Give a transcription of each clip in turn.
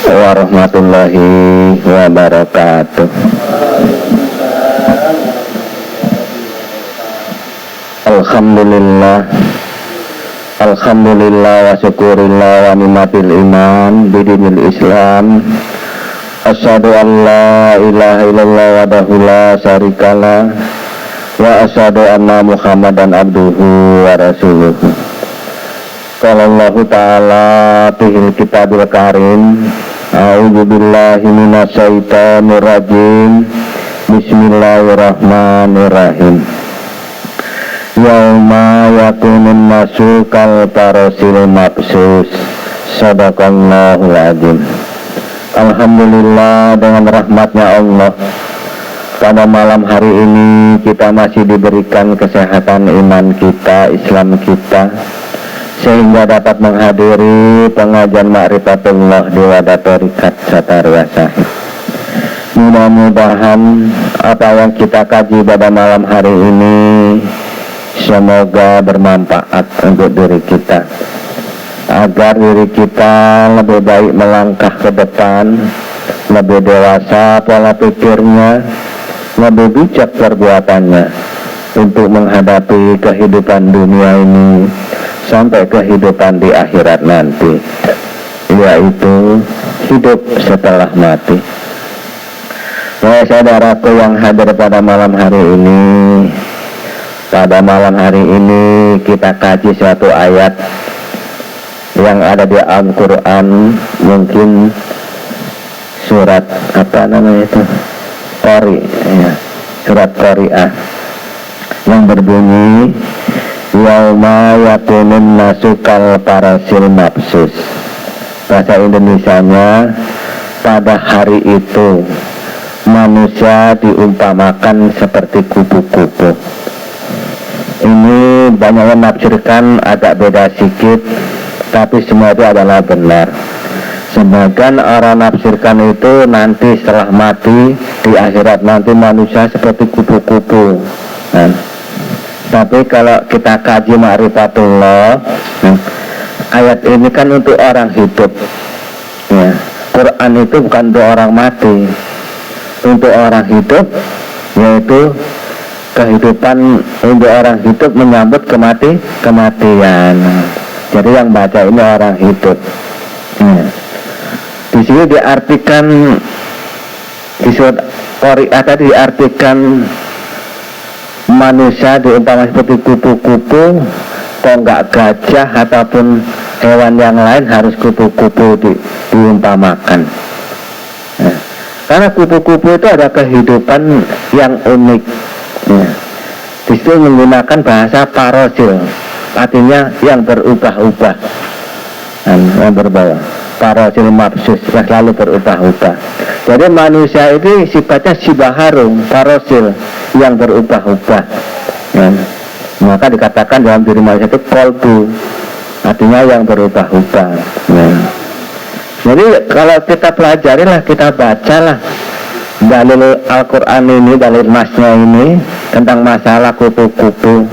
warahmatullahi wabarakatuh. Alhamdulillah, alhamdulillah wa syukurillah wa ni'matil iman bidinil Islam. Asyhadu an la ilaha illallah wahdahu la syarikalah wa asyhadu anna Muhammadan abduhu wa rasuluhu. Qala Allah ta'ala fil kitabil karim, a'udzu billahi minasyaitonir rajim. Bismillahirrahmanirrahim. Yauma yakunun nasu kal parasil mabsus. Sadaqallahul azim. Alhamdulillah, dengan rahmatnya Allah, pada malam hari ini kita masih diberikan kesehatan iman kita, Islam kita, sehingga dapat menghadiri pengajian Ma'rifatullah di Wadah Thariqat Satariyah Syahid. Mudah-mudahan apa yang kita kaji pada malam hari ini semoga bermanfaat untuk diri kita, agar diri kita lebih baik melangkah ke depan, lebih dewasa pola pikirnya, lebih bijak perbuatannya untuk menghadapi kehidupan dunia ini sampai kehidupan di akhirat nanti, yaitu hidup setelah mati. Wahai saudaraku yang hadir pada malam hari ini, pada malam hari ini kita kaji suatu ayat yang ada di Al-Quran, mungkin surat apa namanya itu, Qari, ya, surat Qari'ah, yang berbunyi yauma yakunun nasu kal parasil mabsus. Bahasa Indonesianya, pada hari itu manusia diumpamakan seperti kupu-kupu. Ini banyak yang menafsirkan agak beda sedikit, tapi semua itu adalah benar. Sebagian orang menafsirkan itu nanti setelah mati di akhirat nanti manusia seperti kupu-kupu. Tapi kalau kita kaji Ma'rifatullah, ayat ini kan untuk orang hidup, ya. Quran itu bukan untuk orang mati, untuk orang hidup, yaitu kehidupan untuk orang hidup menyambut kematian. Jadi yang baca ini orang hidup. Di sini diartikan, di surat Qari'ah tadi diartikan manusia diumpamakan seperti kupu-kupu. Kok enggak gajah ataupun hewan yang lain harus kupu-kupu diumpamakan. Karena kupu-kupu itu ada kehidupan yang unik. Di situ menggunakan bahasa parosil, artinya yang berubah-ubah, yang berbeda. Parosil mabsus, yang selalu berubah-ubah. Jadi manusia ini sifatnya sibaharung, parosil, yang berubah-ubah. Maka dikatakan dalam diri manusia itu kolbu, artinya yang berubah-ubah. Jadi kalau kita pelajarilah, kita bacalah dalil Al-Quran ini, dalil masnya ini tentang masalah kupu-kupu.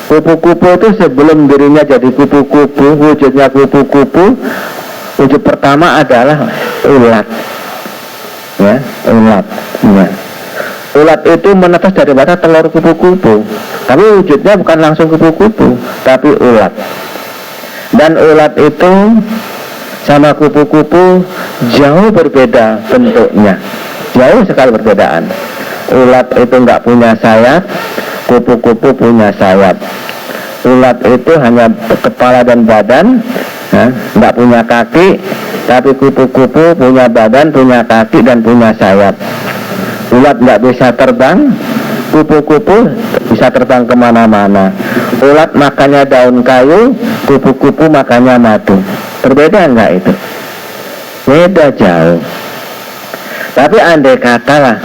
Kupu-kupu itu sebelum dirinya jadi kupu-kupu, wujudnya kupu-kupu, wujud pertama adalah ulat, ya, ulat. Ya. Ulat itu menetas daripada telur kupu-kupu, tapi wujudnya bukan langsung kupu-kupu, tapi ulat. Dan ulat itu sama kupu-kupu jauh berbeda bentuknya, jauh sekali perbedaan. Ulat itu nggak punya sayap, kupu-kupu punya sayap. Ulat itu hanya kepala dan badan, nggak punya kaki, tapi kupu-kupu punya badan, punya kaki, dan punya sayap. Ulat nggak bisa terbang, kupu-kupu bisa terbang kemana-mana. Ulat makannya daun kayu, kupu-kupu makannya madu. Berbeda nggak itu? Beda jauh. Tapi andai katalah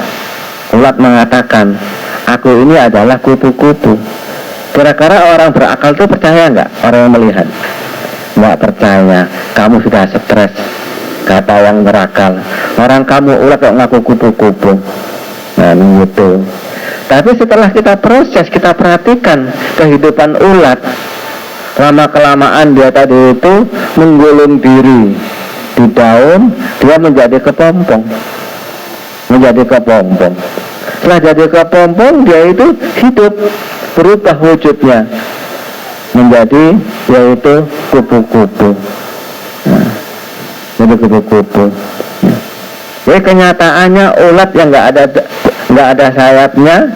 ulat mengatakan, aku ini adalah kupu-kupu, kira-kira orang berakal itu percaya nggak? Orang yang melihat nggak percaya. Kamu sudah stres, kata yang berakal. Orang kamu ulat kok ngaku kupu-kupu. Nah gitu. Tapi setelah kita proses, kita perhatikan kehidupan ulat, lama kelamaan dia tadi itu menggulung diri di daun, dia menjadi kepompong. Setelah jadi kepompong, dia itu hidup, berubah wujudnya menjadi yaitu kupu-kupu. Nah, jadi kupu-kupu. Jadi kenyataannya ulat yang nggak ada sayapnya,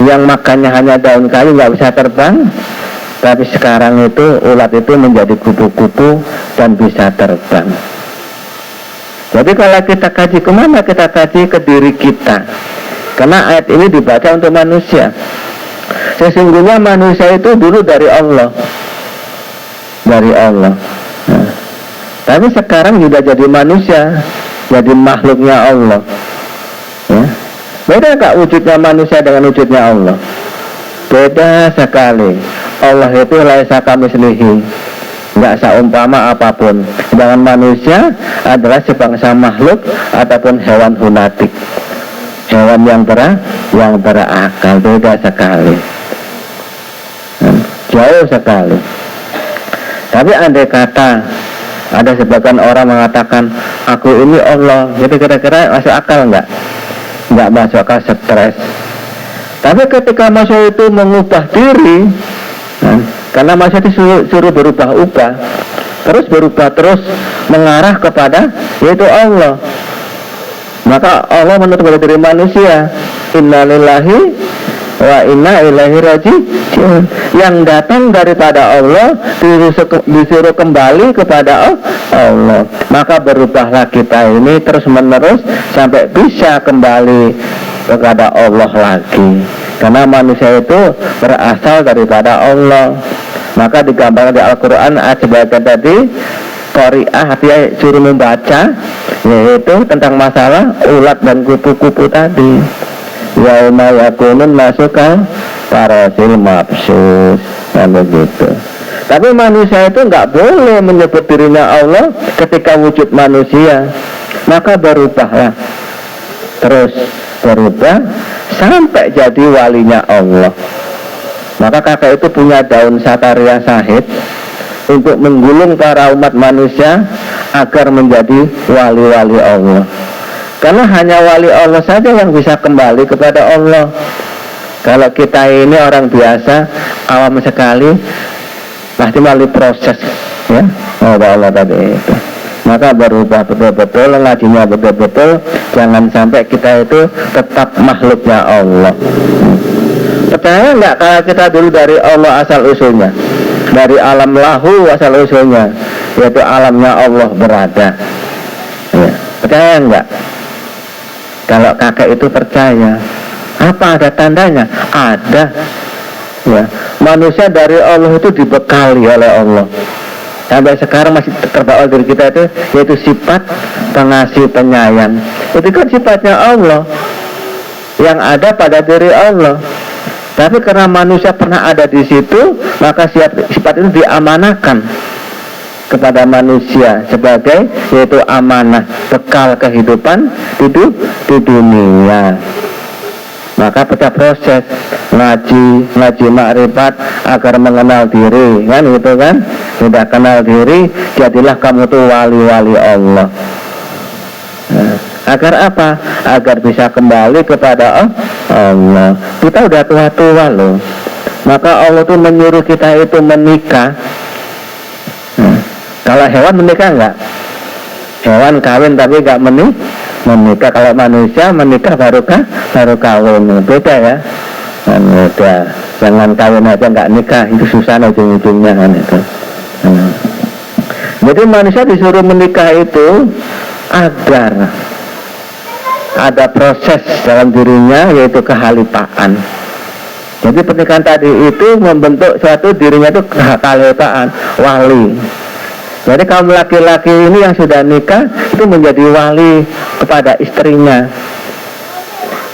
yang makannya hanya daun kayu, nggak bisa terbang. Tapi sekarang itu ulat itu menjadi kupu-kupu dan bisa terbang. Jadi kalau kita kaji kemana? Kita kaji ke diri kita. Karena ayat ini dibaca untuk manusia. Sesungguhnya manusia itu dulu dari Allah. Nah, tapi sekarang juga jadi manusia, jadi makhluknya Allah. Ya. Beda gak wujudnya manusia dengan wujudnya Allah? Beda sekali. Allah itu laisa kamitslihi, nggak seumpama apapun. Sedangkan manusia adalah sebangsa makhluk ataupun hewan hunatik, hewan yang berakal. Beda sekali, jauh sekali. Tapi andai kata ada sebagian orang mengatakan aku ini Allah, jadi kira-kira masuk akal nggak? Nggak masuk akal, stres. Tapi ketika manusia itu mengubah diri, karena manusia disuruh berubah-ubah, terus mengarah kepada yaitu Allah, maka Allah menutup diri manusia, innalillahi wa inna ilaihi raji'un, yang datang daripada Allah disuruh kembali kepada Allah. Maka berubahlah kita ini terus menerus sampai bisa kembali kepada Allah lagi, karena manusia itu berasal daripada Allah. Maka digambarkan di Al-Quran ayat sebagian tadi, qari'ah artinya suruh membaca, yaitu tentang masalah ulat dan kupu-kupu tadi. Yauma yakunun masukal parasil mabsus, dan begitu. Tapi manusia itu nggak boleh menyebut dirinya Allah ketika wujud manusia, maka berubahlah, terus berubah sampai jadi walinya Allah. Maka kakek itu punya daun Sataria Sahid untuk menggulung para umat manusia agar menjadi wali-wali Allah. Karena hanya wali Allah saja yang bisa kembali kepada Allah. Kalau kita ini orang biasa, awam sekali, pasti melalui proses, ya, Allah tadi itu. Maka berubah betul-betul, ngajinya betul-betul, jangan sampai kita itu tetap makhluknya Allah. Percaya nggak kalau kita dulu dari Allah asal usulnya, dari alam lahu asal usulnya, yaitu alamnya Allah berada, ya. Percaya nggak? Kalau kakek itu percaya, apa ada tandanya? Ada, ya. Manusia dari Allah itu dibekali oleh Allah. Sampai sekarang masih terbawa diri kita itu, yaitu sifat pengasih penyayang. Itu kan sifatnya Allah yang ada pada diri Allah. Tapi karena manusia pernah ada di situ, maka sifat itu diamanahkan kepada manusia sebagai yaitu amanah, bekal kehidupan di dunia. Maka pecah proses ngaji makrifat agar mengenal diri, kan gitu kan? Sudah kenal diri, jadilah kamu tuh wali-wali Allah. Nah, agar apa? Agar bisa kembali kepada Allah. Kita udah tua-tua loh. Maka Allah tuh menyuruh kita itu menikah. Kalau hewan menikah enggak? Hewan kawin tapi enggak menikah. Kalau manusia menikah baru kawin. Beda ya. Beda. Jangan kawin aja enggak nikah, itu susah ujung-ujungnya kan itu. Jadi manusia disuruh menikah itu agar ada proses dalam dirinya, yaitu kehalifaan. Jadi pernikahan tadi itu membentuk suatu dirinya itu kehalifaan, wali. Jadi kaum laki-laki ini yang sudah nikah itu menjadi wali kepada istrinya.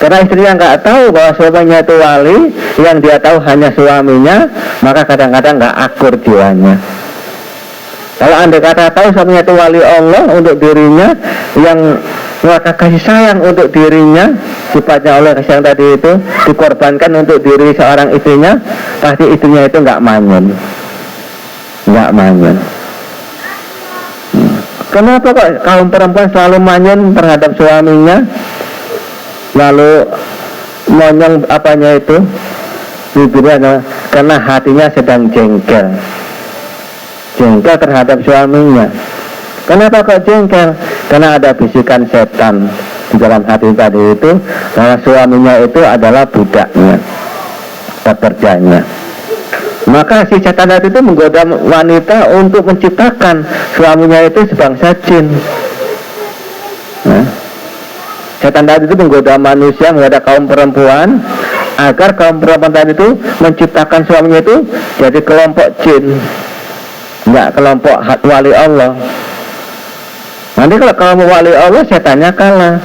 Karena istrinya nggak tahu bahwa suaminya itu wali, yang dia tahu hanya suaminya, maka kadang-kadang nggak akur jiwanya. Kalau andai kata tahu suaminya itu wali Allah untuk dirinya, yang maka kasih sayang untuk dirinya, sifatnya Allah kasih sayang tadi itu dikorbankan untuk diri seorang istrinya, pasti istrinya itu nggak manyun. Kenapa kok kaum perempuan selalu manyun terhadap suaminya, lalu monyong apanya itu bibirnya, karena hatinya sedang jengkel terhadap suaminya. Kenapa kok jengkel? Karena ada bisikan setan di dalam hati tadi itu, bahwa suaminya itu adalah budaknya, pekerjanya. Maka si setan tadi itu menggoda wanita untuk menciptakan suaminya itu sebangsa jin. Setan tadi itu menggoda manusia, menggoda kaum perempuan, agar kaum perempuan tadi itu menciptakan suaminya itu jadi kelompok jin, enggak kelompok wali Allah. Nanti kalau kamu wali Allah, setannya kalah.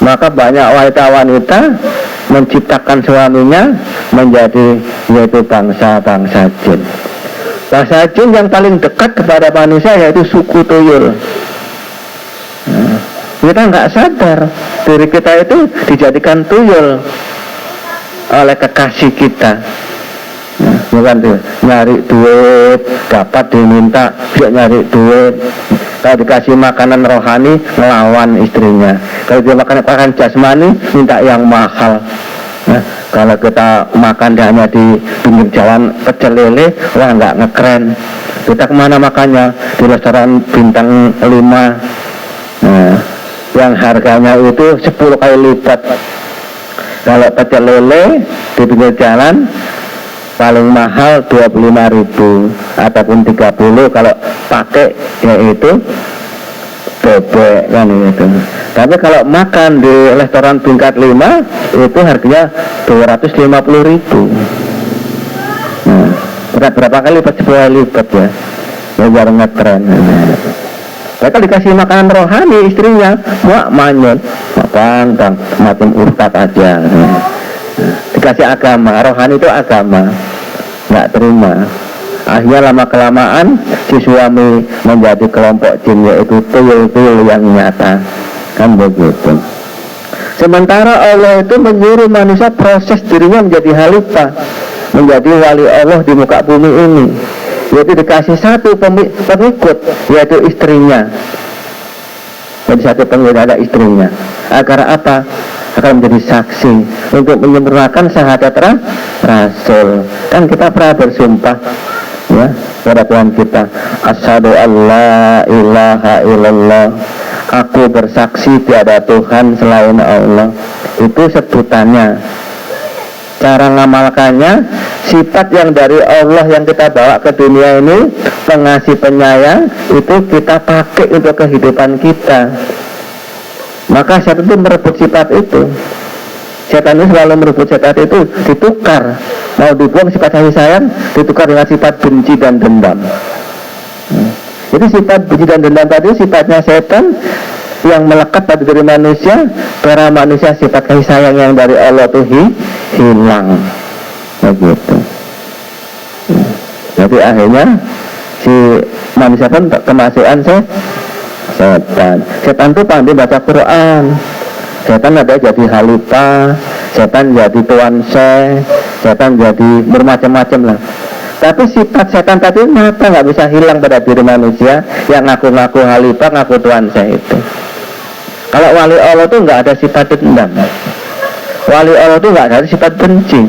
Maka banyak wanita-wanita menciptakan suaminya menjadi yaitu bangsa-bangsa jin. Bangsa jin yang paling dekat kepada manusia yaitu suku tuyul. Kita nggak sadar diri kita itu dijadikan tuyul oleh kekasih kita. Bukan tuh nyari duit, dapat diminta dia nyari duit. Kalau dikasih makanan rohani, ngelawan istrinya. Kalau dia makan jasmani, minta yang mahal. Kalau kita makan hanya di pinggir jalan pecel lele, wah nggak ngekeren. Kita kemana makannya? Di restoran bintang 5, yang harganya itu 10 kali lipat. Kalau pecel lele di pinggir jalan paling mahal 25.000 ataupun 30 kalau pakai yaitu bebek kan itu. Tapi kalau makan di restoran tingkat 5 itu harganya 250.000. Berapa kali lipat? 10 lipat ya. Ya jarang ngetren. Mereka dikasih makanan rohani istrinya, mak manyun, bang, macam ustad aja. Dikasih agama, rohani itu agama, nggak terima. Akhirnya lama kelamaan si suami menjadi kelompok jin, yaitu tuyul-tuyul yang nyata, kan begitu. Sementara Allah itu menyuruh manusia proses dirinya menjadi khalifah, menjadi wali Allah di muka bumi ini, yaitu dikasih satu pengikut, yaitu istrinya. Jadi satu pengikut ada istrinya. Agar apa? Akan menjadi saksi untuk menyempurnakan syahadat Rasul. Kan kita pernah bersumpah ya kepada Tuhan kita, asyhadu alla ilaha illallah, aku bersaksi tiada Tuhan selain Allah. Itu sebutannya. Cara ngamalkannya, sifat yang dari Allah yang kita bawa ke dunia ini, pengasih penyayang, itu kita pakai untuk kehidupan kita. Maka setan itu merebut sifat itu. Setan itu selalu merebut sifat itu, ditukar. Mau dibuang sifat kasih sayang, ditukar dengan sifat benci dan dendam. Jadi sifat benci dan dendam tadi sifatnya setan yang melekat pada diri manusia, karena manusia sifat kasih sayang yang dari Allah itu hilang. Begitu. Jadi akhirnya si manusia pun kemasukan setan. Setan itu pandai baca Quran. Setan ada jadi khalifah, setan jadi tuan syekh, setan jadi bermacam-macam lah. Tapi sifat setan tadi nyata, nggak bisa hilang pada diri manusia yang ngaku-ngaku khalifah, ngaku tuan syekh itu. Kalau wali Allah itu nggak ada sifat dendam. Wali Allah itu nggak ada sifat benci.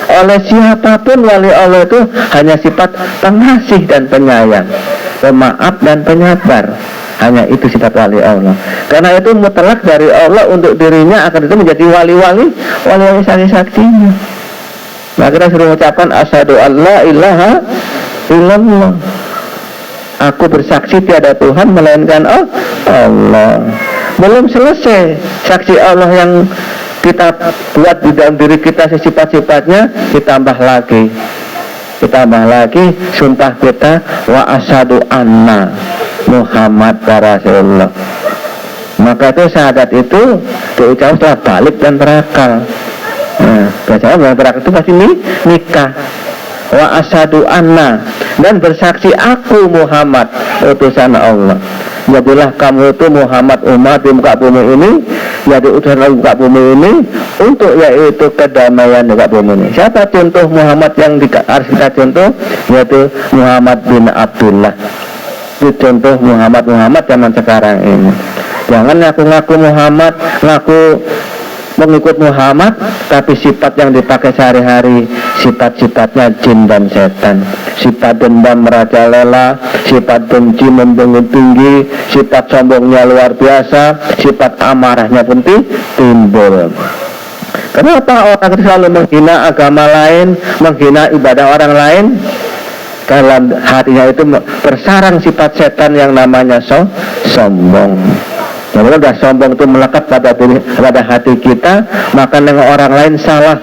Oleh siapapun wali Allah itu hanya sifat pengasih dan penyayang, pemaaf dan penyabar. Hanya itu sifat wali Allah. Karena itu mutlak dari Allah untuk dirinya, akan itu menjadi wali-wali saksi-saksinya. Nah, kita suruh mengucapkan asyhadu alla ilaha illallah, aku bersaksi tiada Tuhan melainkan Allah. Belum selesai saksi Allah yang kita buat di dalam diri kita, sifat-sifatnya ditambah lagi sumpah kita, wa asyhadu anna Muhammad Rasulullah. Maka itu syahadat itu diucap setelah balik dan berakal. Biasanya yang berakal itu pasti nikah. Wa asyhadu anna, dan bersaksi aku Muhammad utusan Allah. Jadilah kamu itu Muhammad umat di muka bumi ini, jadi utusan Allah di muka bumi ini untuk yaitu kedamaian di muka bumi ini. Siapa contoh Muhammad yang harus kita contoh? Yaitu Muhammad bin Abdullah. Itu contoh Muhammad zaman sekarang ini. Jangan ngaku-ngaku Muhammad, ngaku mengikut Muhammad, tapi sifat yang dipakai sehari-hari sifat-sifatnya jin dan setan. Sifat dendam merajalela, sifat benci membengkak tinggi, sifat sombongnya luar biasa, sifat amarahnya pun timbul. Kenapa orang itu selalu menghina agama lain, menghina ibadah orang lain? Dalam hatinya itu bersarang sifat setan yang namanya sombong. Jadi kalau sudah sombong itu melekat pada hati kita, maka nengok orang lain salah,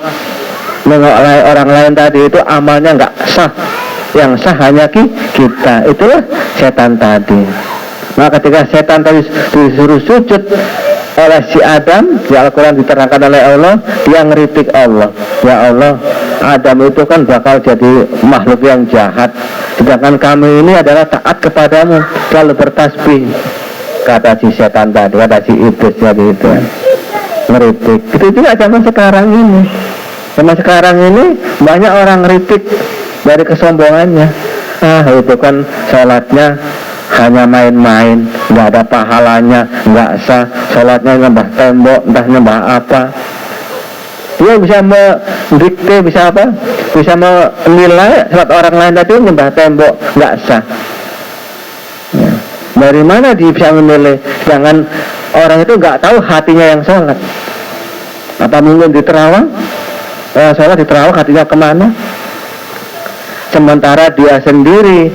nengok orang lain tadi itu amalnya nggak sah, yang sah hanya kita. Itulah setan tadi. Maka ketika setan tadi disuruh sujud oleh si Adam, di Al-Quran diterangkan oleh Allah, dia ngeritik Allah. Ya Allah, Adam itu kan bakal jadi makhluk yang jahat, sedangkan kami ini adalah taat kepadamu, selalu bertasbih. Kata si setan tadi, kata si iblis tadi itu ngeritik. Itu juga zaman sekarang ini. Zaman sekarang ini banyak orang ngeritik dari kesombongannya. Itu kan sholatnya hanya main-main, nggak ada pahalanya, nggak sah. Sholatnya nyembah tembok, entah nyembah apa. Dia bisa mendikte, bisa apa? Bisa menilai sholat orang lain tadi nyembah tembok, nggak sah. Dari mana dia bisa menilai? Sedangkan orang itu nggak tahu hatinya yang sholat. Apa mungkin di terawih? Sholat di terawih hatinya kemana? Sementara dia sendiri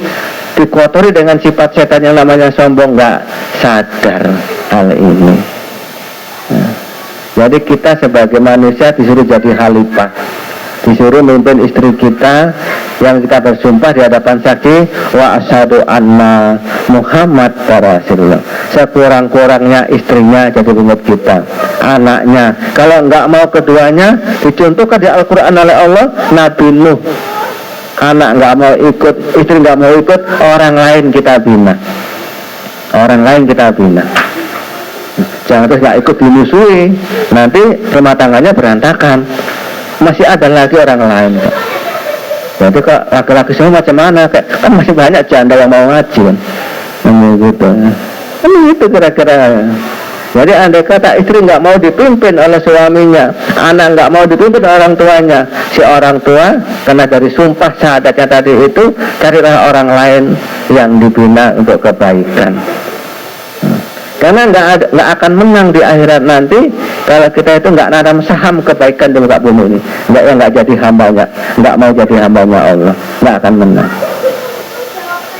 dikotori dengan sifat setan yang namanya sombong, nggak sadar hal ini. Jadi kita sebagai manusia disuruh jadi khalifah, disuruh memimpin istri kita yang kita bersumpah di hadapan saksi, wa asyhadu anna Muhammad Rasulullah. Sekurang-kurangnya istrinya jadi pemimpin kita, anaknya. Kalau nggak mau keduanya, dicontohkan di Al-Quran oleh Allah, Nabi Nuh. Anak nggak mau ikut, istri nggak mau ikut, orang lain kita bina. Orang lain kita bina. Jangan terus nggak ikut dimusuhi, nanti rumah tangganya berantakan. Masih ada lagi orang lain. Jadi kok laki-laki semua macam mana? Kan masih banyak janda yang mau ngaji kan? Gitu. Itu kira-kira. Jadi andai kata istri nggak mau dipimpin oleh suaminya, anak nggak mau dipimpin oleh orang tuanya, si orang tua karena dari sumpah syahadatnya tadi itu, carilah orang lain yang dibina untuk kebaikan. Karena nggak akan menang di akhirat nanti kalau kita itu nggak nanam saham kebaikan di muka bumi ini, nggak jadi hambanya, nggak mau jadi hambanya Allah, nggak akan menang.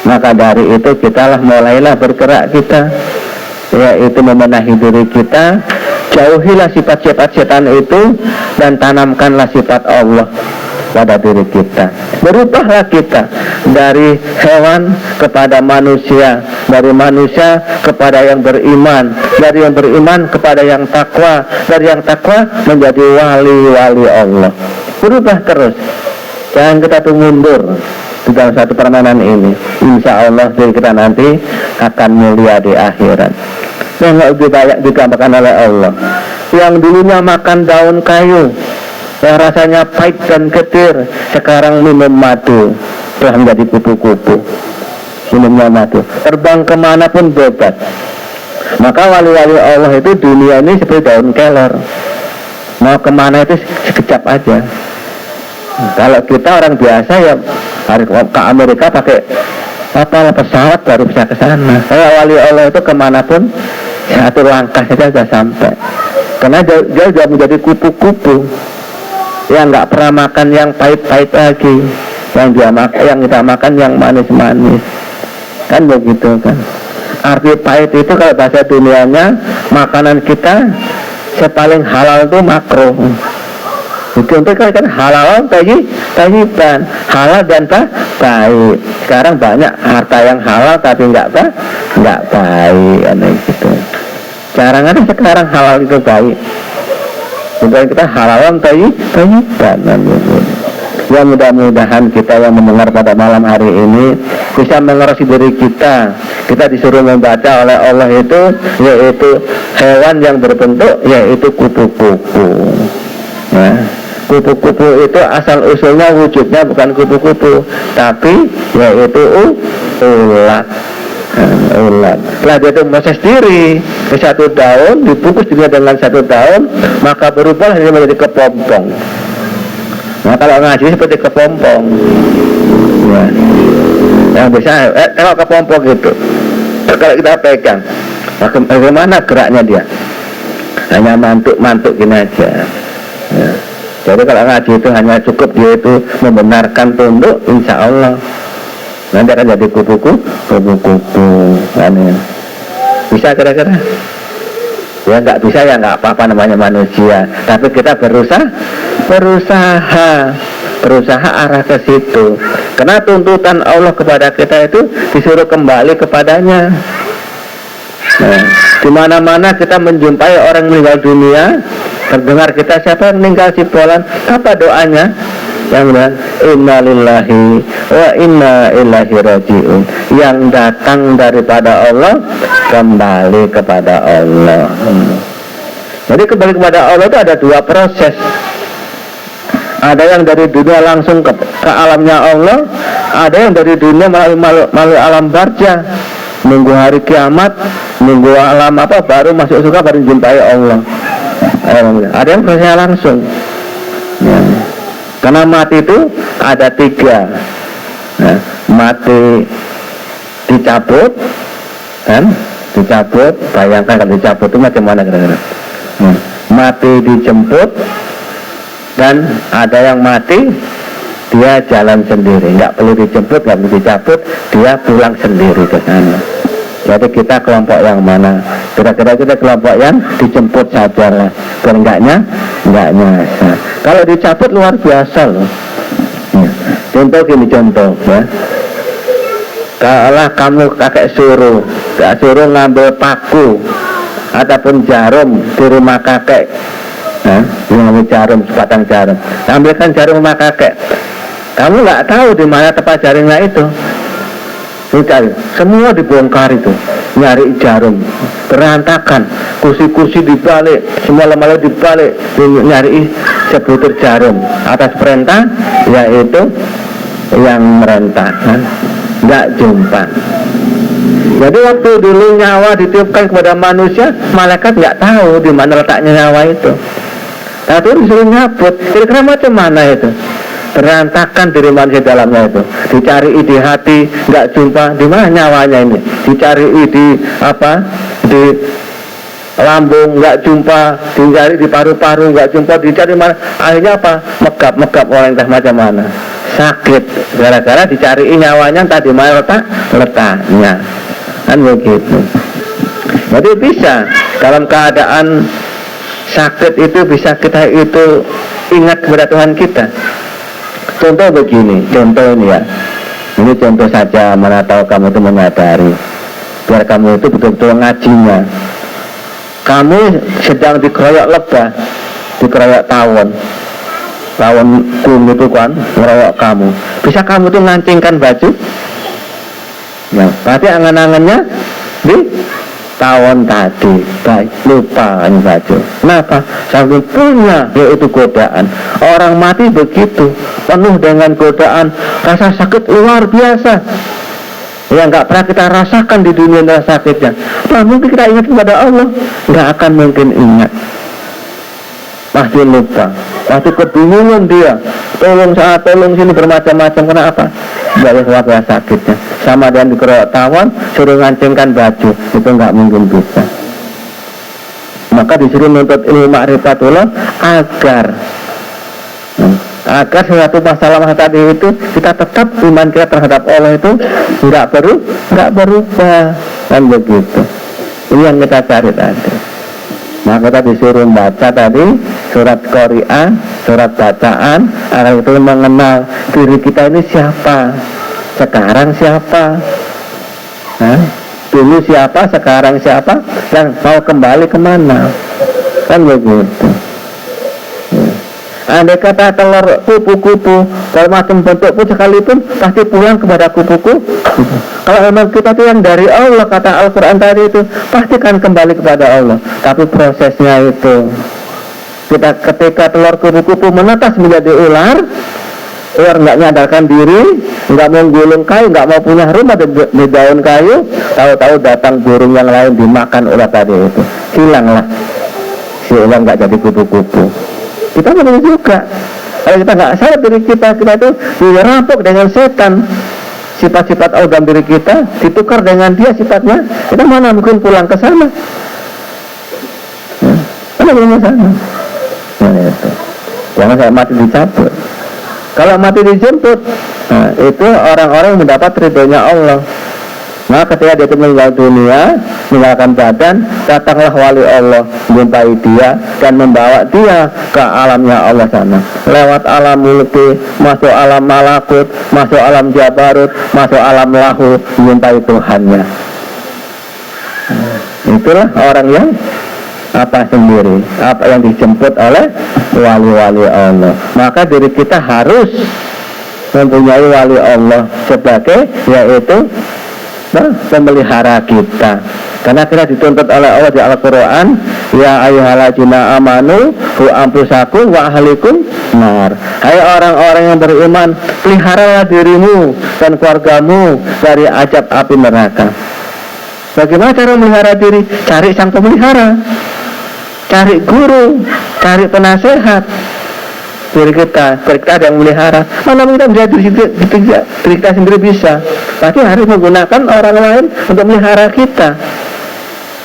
Maka dari itu kitalah mulailah bergerak kita, yaitu membenahi diri kita, jauhilah sifat-sifat setan itu dan tanamkanlah sifat Allah pada diri kita. Berubahlah kita dari hewan kepada manusia, dari manusia kepada yang beriman, dari yang beriman kepada yang takwa, dari yang takwa menjadi wali-wali Allah. Berubah terus, jangan kita tuh mundur di dalam satu permainan ini. Insya Allah diri kita nanti akan mulia di akhirat. Yang lebih banyak digambarkan oleh Allah, yang dulunya makan daun kayu yang rasanya pahit dan getir, sekarang minum madu, telah menjadi kupu-kupu, minumnya madu, terbang kemanapun bebas. Maka wali-wali Allah itu dunia ini seperti daun kelor, mau kemana itu sekejap aja. Kalau kita orang biasa ya harus ke Amerika pakai pesawat baru bisa ke sana. Kalau wali Allah itu kemanapun satu langkah saja sudah sampai, karena dia sudah menjadi kupu-kupu yang nggak pernah makan yang pahit-pahit lagi, yang kita makan yang manis-manis, kan begitu kan. Arti pahit itu kalau bahasa dunianya, makanan kita sepaling halal itu makruh. Untuk kan halal tayyiban, halal dan baik. Sekarang banyak harta yang halal tapi nggak baik, aneh gitu. Jarang ada sekarang halal itu baik. Sebenarnya kita halalan tayyiban. Ya mudah-mudahan kita yang mendengar pada malam hari ini bisa mengoreksi diri kita. Kita disuruh membaca oleh Allah itu, yaitu hewan yang berbentuk, yaitu kupu-kupu. Nah, kupu-kupu itu asal usulnya wujudnya bukan kupu-kupu, tapi yaitu ulat. ular. Setelah dia itu proses diri ke 1 daun, dibungkus juga dengan 1 daun, maka berubahlah dia menjadi kepompong. Nah kalau ngaji seperti kepompong, ya. Yang bisa kalau kepompong gitu, kalau kita pegang, bagaimana geraknya dia? Hanya mantuk gini aja. Ya. Jadi kalau ngaji itu hanya cukup dia itu membenarkan tunduk, insya Allah nanti akan jadi kupu-kupu. Bisa kira-kira? Ya nggak bisa ya nggak apa-apa, namanya manusia. Tapi kita berusaha arah ke situ. Karena tuntutan Allah kepada kita itu disuruh kembali kepadanya. Nah, di mana-mana kita menjumpai orang meninggal dunia, terdengar kita siapa yang meninggal cipolan, apa doanya? Yang bilang innalillahi wa inna ilaihi rajiun, yang datang daripada Allah kembali kepada Allah. Jadi kembali kepada Allah itu ada 2 proses. Ada yang dari dunia langsung ke alamnya Allah, ada yang dari dunia melalui alam barzah, nunggu hari kiamat, nunggu alam apa baru masuk surga, baru jumpai Allah. Ada yang prosesnya langsung. Ya. Karena mati itu ada 3. Nah, mati dicabut, kan? Dicabut, bayangkan kalau dicabut itu macam mana kira-kira? Mati dijemput, dan ada yang mati dia jalan sendiri, nggak perlu dijemput, nggak perlu dicabut, dia pulang sendiri ke sana. Jadi kita kelompok yang mana? Kira-kira kita kelompok yang dijemput saja lah, biar nggak nyasa. Kalau dicabut luar biasa loh. Ya. Contoh gini, ya. Kalau kamu kakek suruh ngambil paku ataupun jarum di rumah kakek, ngambil jarum, sebatang jarum, ambilkan jarum rumah kakek. Kamu nggak tahu di mana tempat jaringnya itu. Dicari, semua dibongkar itu, nyari jarum, berantakan, kursi-kursi dibalik, semua lemari dibalik, nyari sebutir jarum atas perintah, yaitu yang merentahkan, nggak jumpa. Jadi waktu dulu nyawa ditiupkan kepada manusia, malaikat nggak tahu di mana letaknya nyawa itu. Tapi disuruh nyabut, kira-kira macam mana itu? Berantakan diri manusia dalamnya itu, dicari di hati nggak jumpa, di mana nyawanya ini, dicari di lambung nggak jumpa, dicari di paru-paru nggak jumpa, dicari mana, akhirnya apa, megap orang entah macam mana, sakit gara-gara dicari nyawanya entah di mana letaknya, kan begitu. Jadi bisa dalam keadaan sakit itu bisa kita itu ingat kepada Tuhan kita. Contoh begini, contoh ini ya, ini contoh saja, mana tahu kamu itu menyadari, biar kamu itu betul-betul ngajinya. Kamu sedang dikeroyok lebah, dikeroyok tawon kum itu kan ngeroyok kamu, bisa kamu tuh ngancingkan baju? Ya, berarti angan-angannya di tawon tadi, baik, lupa baju. Kenapa? Sampai punya yaitu godaan. Orang mati begitu, penuh dengan godaan, rasa sakit luar biasa yang nggak pernah kita rasakan di dunia rasa sakitnya. Nah, mungkin kita ingat kepada Allah, nggak akan mungkin ingat, pasti lupa, pasti kebingungan dia, tolong sana tolong sini bermacam-macam. Kenapa? Nggak ada sakitnya. Sama dengan dikeroyok tawon, suruh ngancingkan baju, itu nggak mungkin bisa. Maka disuruh menuntut ilmu ma'rifatullah agar suatu masalah tadi itu kita tetap iman kita terhadap Allah itu nggak berubah, kan begitu. Ini yang kita cari tadi. Maka kita disuruh baca tadi surat Qari'ah, surat bacaan, agar itu mengenal diri kita ini siapa, sekarang siapa, dulu siapa, sekarang siapa, dan mau kembali kemana, kan begitu. Andai kata telur kupu-kupu bermacam bentuk pun sekalipun pasti pulang kepada kupu-kupu. Kalau memang kita itu yang dari Allah, kata Al-Quran tadi itu pasti kan kembali kepada Allah. Tapi prosesnya itu ketika telur kupu-kupu menetas menjadi ular, Orang nggak nyadarkan diri, nggak mau gulung kayu, nggak mau punya rumah di daun kayu, tahu-tahu datang burung yang lain dimakan ular tadi itu, hilanglah si ular, nggak jadi kupu-kupu. Kita begitu juga. Kalau kita nggak sadar diri kita itu dirampok dengan setan. Sifat-sifat Allah dalam diri kita ditukar dengan dia sifatnya, kita mana mungkin pulang ke sana? Mana pulang ke sana? Nah, itu. Jangan saya mati dicabut. Kalau mati dijemput, nah, itu orang-orang mendapat ridhonya Allah. Nah, ketika dia meninggal dunia, meninggalkan badan, datanglah wali Allah menjumpai dia dan membawa dia ke alamnya Allah sana. Lewat alam mulki, masuk alam malakut, masuk alam jabarut, masuk alam lahu, menjumpai Tuhannya. Itulah orang yang sendiri, apa yang dijemput oleh wali-wali Allah. Maka diri kita harus mempunyai wali Allah sebagai, yaitu pemelihara kita. Karena kita dituntut oleh Allah di Al-Quran, ya ayyuhalladzina amanu hu anfusakum wa ahlikum nar. Hai orang-orang yang beriman, peliharalah dirimu dan keluargamu dari azab api neraka. Bagaimana cara memelihara diri? Cari sang pemelihara, cari guru, cari penasehat. Diri kita ada yang memelihara. Mana kita bisa diri kita sendiri bisa. Tapi harus menggunakan orang lain untuk memelihara kita.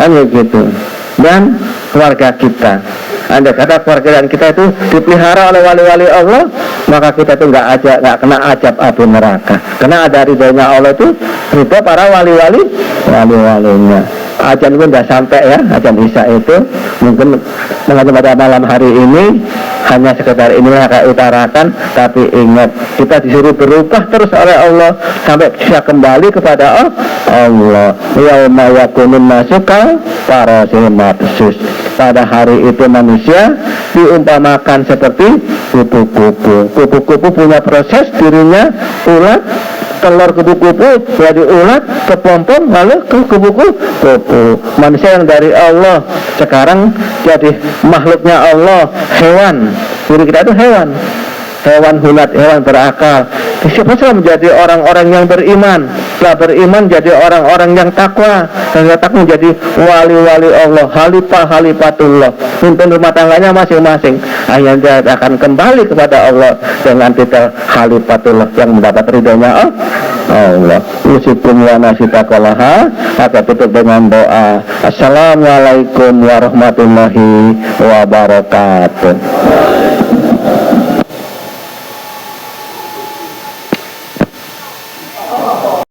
Kan begitu. Dan keluarga kita. Andai kata keluarga kita itu dipelihara oleh wali-wali Allah, maka kita itu nggak kena azab api neraka. Karena ada ridhonya Allah itu ridho para wali-walinya. Ajan pun sudah sampai ya, ajan Isya itu mungkin pada malam hari ini hanya sekedar inilah saya utarakan, tapi ingat kita disuruh berubah terus oleh Allah sampai bisa kembali kepada Allah. Yauma yakunun nasukal farasil mabsus. Pada hari itu manusia diumpamakan seperti kupu-kupu. Kupu-kupu punya proses dirinya ulat, telur kupu-kupu jadi ulat, kepompong, lalu ke kupu-kupu. Manusia yang dari Allah sekarang jadi makhluknya Allah, hewan. Diri kita itu hewan hunat, hewan berakal. Siapa menjadi orang-orang yang beriman. Setelah beriman jadi orang-orang yang takwa, dan takwa menjadi wali-wali Allah, halifatullah, pimpin rumah tangganya masing-masing. Akhirnya dia akan kembali kepada Allah dengan titel halifatullah yang mendapat ridhonya Allah. Usikum wa nasitaqalaha. Maka tutup dengan doa. Assalamualaikum warahmatullahi wabarakatuh.